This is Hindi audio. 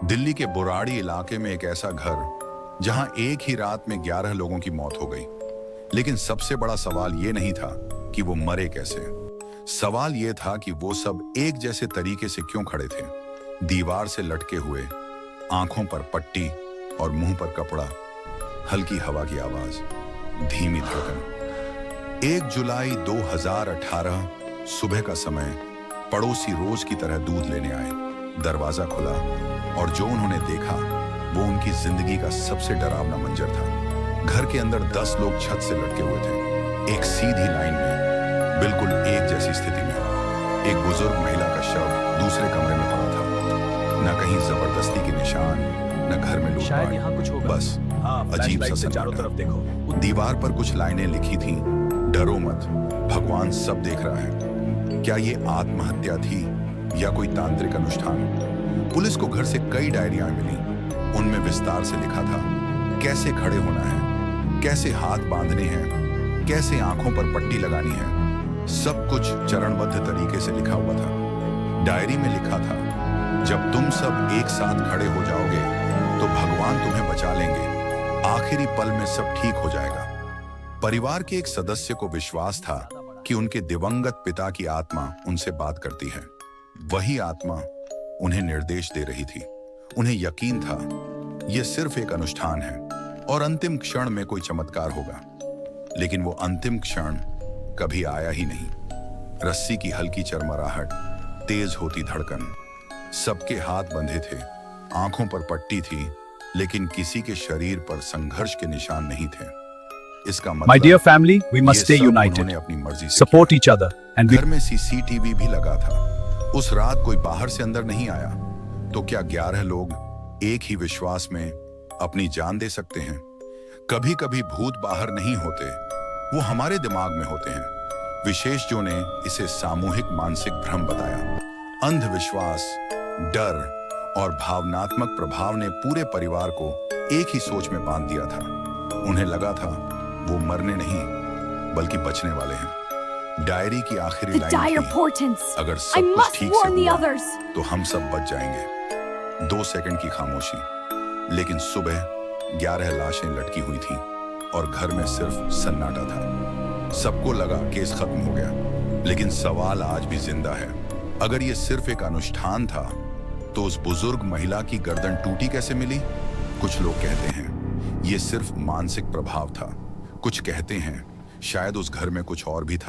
दिल्ली के बुराड़ी इलाके में एक ऐसा घर जहां एक ही रात में 11 लोगों की मौत हो गई। लेकिन सबसे बड़ा सवाल यह नहीं था कि वो मरे कैसे। सवाल यह था कि वो सब एक जैसे तरीके से क्यों खड़े थे, दीवार से लटके हुए, आंखों पर पट्टी और मुंह पर कपड़ा, हल्की हवा की आवाज, धीमी धड़कन। 1 जुलाई 2018 सुबह का समय। पड़ोसी रोज की तरह दूध लेने आए। दरवाजा खुला और जो उन्होंने देखा वो उनकी जिंदगी का सबसे डरावना मंजर था। घर के अंदर 10 लोग छत से लटके हुए थे, एक सीधी लाइन में, बिल्कुल एक जैसी स्थिति में। एक बुजुर्ग महिला का शव दूसरे कमरे में पड़ा था। न कहीं जबरदस्ती के निशान, न घर में शायद यहाँ कुछ लूटपाट, होगा। बस अजीब सा से चारों तरफ देखो। दीवार पर कुछ लाइनें लिखी थीं, डरो मत, भगवान सब देख रहा है। क्या ये आत्महत्या थी या कोई तांत्रिक अनुष्ठान? पुलिस को घर से कई डायरियां मिली। उनमें विस्तार से लिखा था कैसे खड़े होना है, कैसे हाथ बांधने हैं, कैसे आंखों पर पट्टी लगानी है। सब कुछ चरणबद्ध तरीके से लिखा हुआ था। डायरी में लिखा था जब तुम सब एक साथ खड़े हो जाओगे तो भगवान तुम्हें बचा लेंगे, आखिरी पल में सब ठीक हो जाएगा। परिवार के एक सदस्य को विश्वास था कि उनके दिवंगत पिता की आत्मा उनसे बात करती है। वही आत्मा उन्हें निर्देश दे रही थी। उन्हें यकीन था यह सिर्फ एक अनुष्ठान है और अंतिम क्षण में कोई चमत्कार होगा। लेकिन वो अंतिम क्षण कभी आया ही नहीं। रस्सी की हल्की चरमराहट, तेज होती धड़कन, सबके हाथ बंधे थे, आंखों पर पट्टी थी, लेकिन किसी के शरीर पर संघर्ष के निशान नहीं थे। इसका मतलब, My dear family, we must stay united, उन्होंने अपनी मर्जी से support each other, and घर में सीसीटीवी भी लगा था। उस रात कोई बाहर से अंदर नहीं आया। तो क्या 11 लोग एक ही विश्वास में अपनी जान दे सकते हैं? कभी कभी भूत बाहर नहीं होते, वो हमारे दिमाग में होते हैं। विशेषज्ञों ने इसे सामूहिक मानसिक भ्रम बताया। अंधविश्वास, डर और भावनात्मक प्रभाव ने पूरे परिवार को एक ही सोच में बांध दिया था। उन्हें लगा था वो मरने नहीं बल्कि बचने वाले हैं। डायरी की आखिरी लाइन थी, अगर सब कुछ ठीक से हुआ तो हम सब बच जाएंगे। 2 सेकंड की खामोशी, लेकिन सुबह 11 लाशें लटकी हुई थीं और घर में सिर्फ सन्नाटा था। सबको लगा केस खत्म हो गया, लेकिन सवाल आज भी जिंदा है। अगर ये सिर्फ एक अनुष्ठान था तो उस बुजुर्ग महिला की गर्दन टूटी कैसे मिली? कुछ लोग कहते हैं ये सिर्फ मानसिक प्रभाव था। कुछ कहते हैं शायद उस घर में कुछ और भी था।